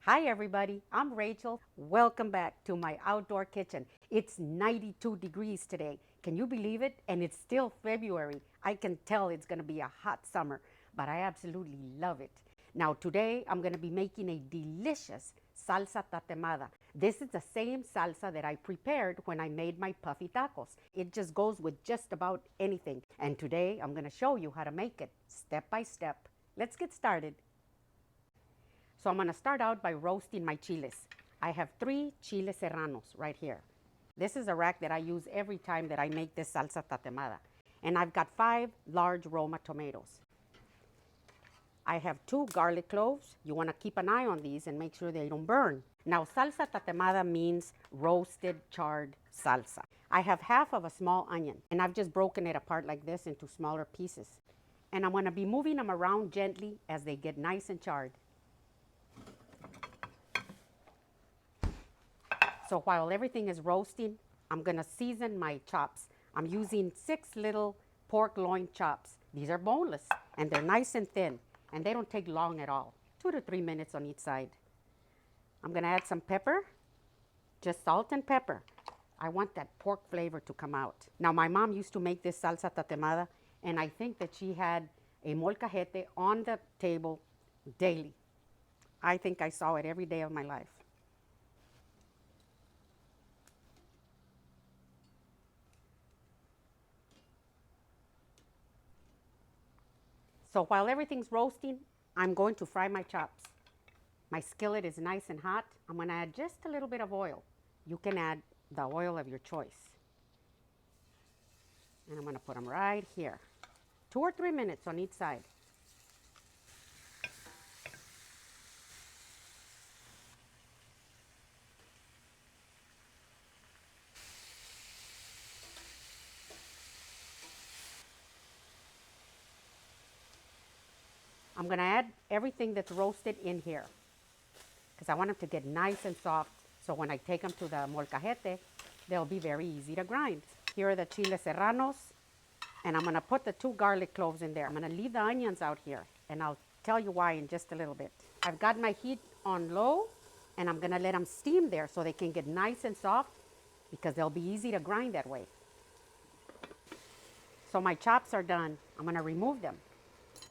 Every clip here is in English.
Hi everybody, I'm Rachel. Welcome back to my outdoor kitchen. It's 92 degrees today. Can you believe it? And it's still February. I can tell it's going to be a hot summer, but I absolutely love it. Now today I'm going to be making a delicious salsa tatemada. This is the same salsa that I prepared when I made my puffy tacos. It just goes with just about anything. And today I'm going to show you how to make it step by step. Let's get started. So I'm going to start out by roasting my chiles. I have 3 chile serranos right here. This is a rack that I use every time that I make this salsa tatemada. And I've got 5 large Roma tomatoes. I have 2 garlic cloves. You want to keep an eye on these and make sure they don't burn. Now, salsa tatemada means roasted charred salsa. I have half of a small onion, and I've just broken it apart like this into smaller pieces. And I'm going to be moving them around gently as they get nice and charred. So while everything is roasting, I'm going to season my chops. I'm using 6 little pork loin chops. These are boneless, and they're nice and thin, and they don't take long at all. 2 to 3 minutes on each side. I'm going to add some pepper, just salt and pepper. I want that pork flavor to come out. Now, my mom used to make this salsa tatemada, and I think that she had a molcajete on the table daily. I think I saw it every day of my life. So while everything's roasting, I'm going to fry my chops. My skillet is nice and hot. I'm going to add just a little bit of oil. You can add the oil of your choice. And I'm going to put them right here. 2 or 3 minutes on each side. I'm going to add everything that's roasted in here because I want them to get nice and soft. So when I take them to the molcajete, they'll be very easy to grind. Here are the chile serranos, and I'm going to put the 2 garlic cloves in there. I'm going to leave the onions out here, and I'll tell you why in just a little bit. I've got my heat on low, and I'm going to let them steam there so they can get nice and soft because they'll be easy to grind that way. So my chops are done. I'm going to remove them.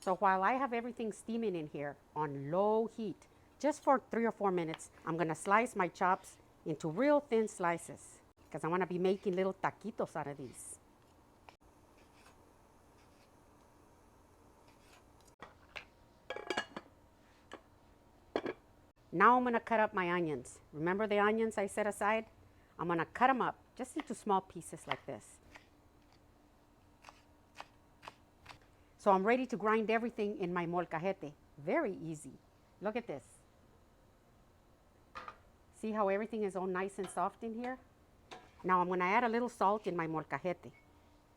So while I have everything steaming in here on low heat, just for 3 or 4 minutes, I'm going to slice my chops into real thin slices because I want to be making little taquitos out of these. Now I'm going to cut up my onions. Remember the onions I set aside? I'm going to cut them up just into small pieces like this. So I'm ready to grind everything in my molcajete. Very easy. Look at this. See how everything is all nice and soft in here? Now I'm going to add a little salt in my molcajete.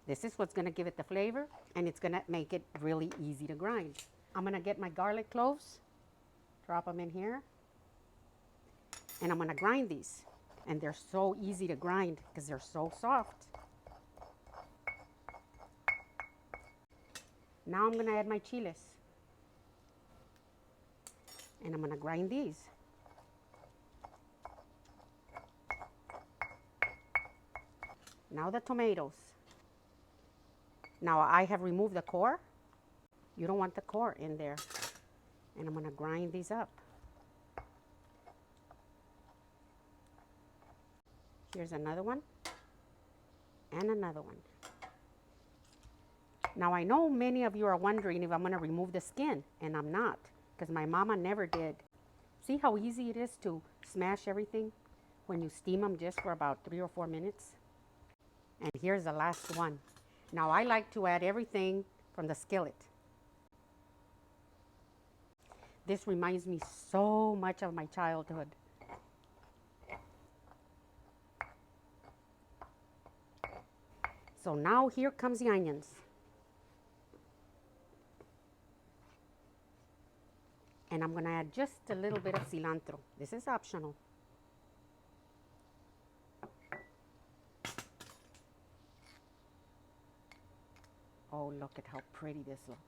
This is what's going to give it the flavor, and it's going to make it really easy to grind. I'm going to get my garlic cloves, drop them in here, and I'm going to grind these. And they're so easy to grind because they're so soft. Now I'm going to add my chiles. And I'm going to grind these. Now the tomatoes. Now I have removed the core. You don't want the core in there. And I'm going to grind these up. Here's another one. And another one. Now I know many of you are wondering if I'm going to remove the skin, and I'm not, because my mama never did. See how easy it is to smash everything when you steam them just for about 3 or 4 minutes? And here's the last one. Now I like to add everything from the skillet. This reminds me so much of my childhood. So now here comes the onions. And I'm going to add just a little bit of cilantro. This is optional. Oh, look at how pretty this looks.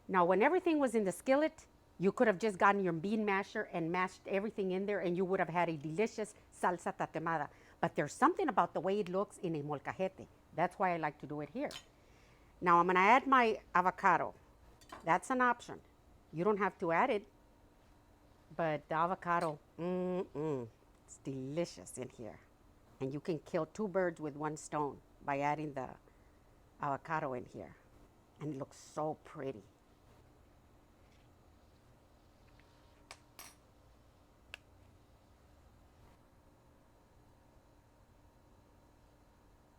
Now, when everything was in the skillet, you could have just gotten your bean masher and mashed everything in there and you would have had a delicious salsa tatemada. But there's something about the way it looks in a molcajete. That's why I like to do it here. Now I'm gonna add my avocado. That's an option. You don't have to add it, but the avocado, it's delicious in here. And you can kill two birds with one stone by adding the avocado in here. And it looks so pretty.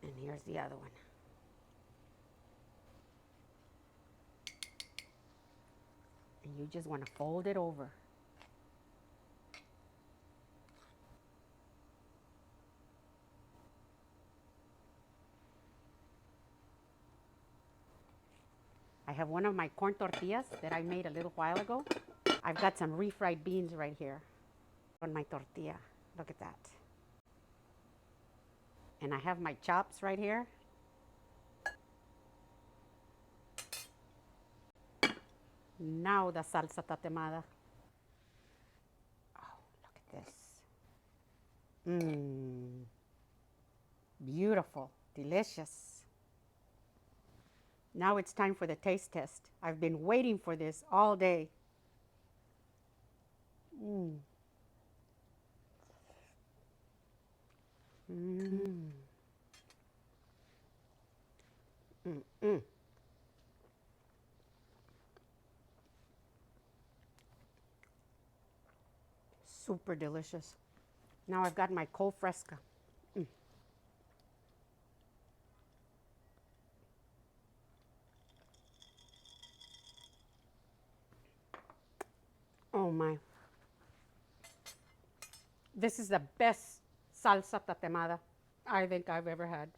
And here's the other one. And you just want to fold it over. I have one of my corn tortillas that I made a little while ago. I've got some refried beans right here on my tortilla. Look at that. And I have my chops right here. Now the salsa tatemada. Oh, look at this. Beautiful, delicious. Now it's time for the taste test. I've been waiting for this all day. Super delicious. Now I've got my cold fresca. Oh my. This is the best salsa tatemada I think I've ever had.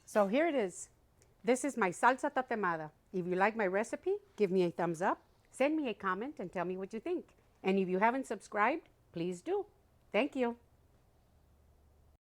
So here it is. This is my salsa tatemada. If you like my recipe, give me a thumbs up, send me a comment and tell me what you think. And if you haven't subscribed, please do. Thank you.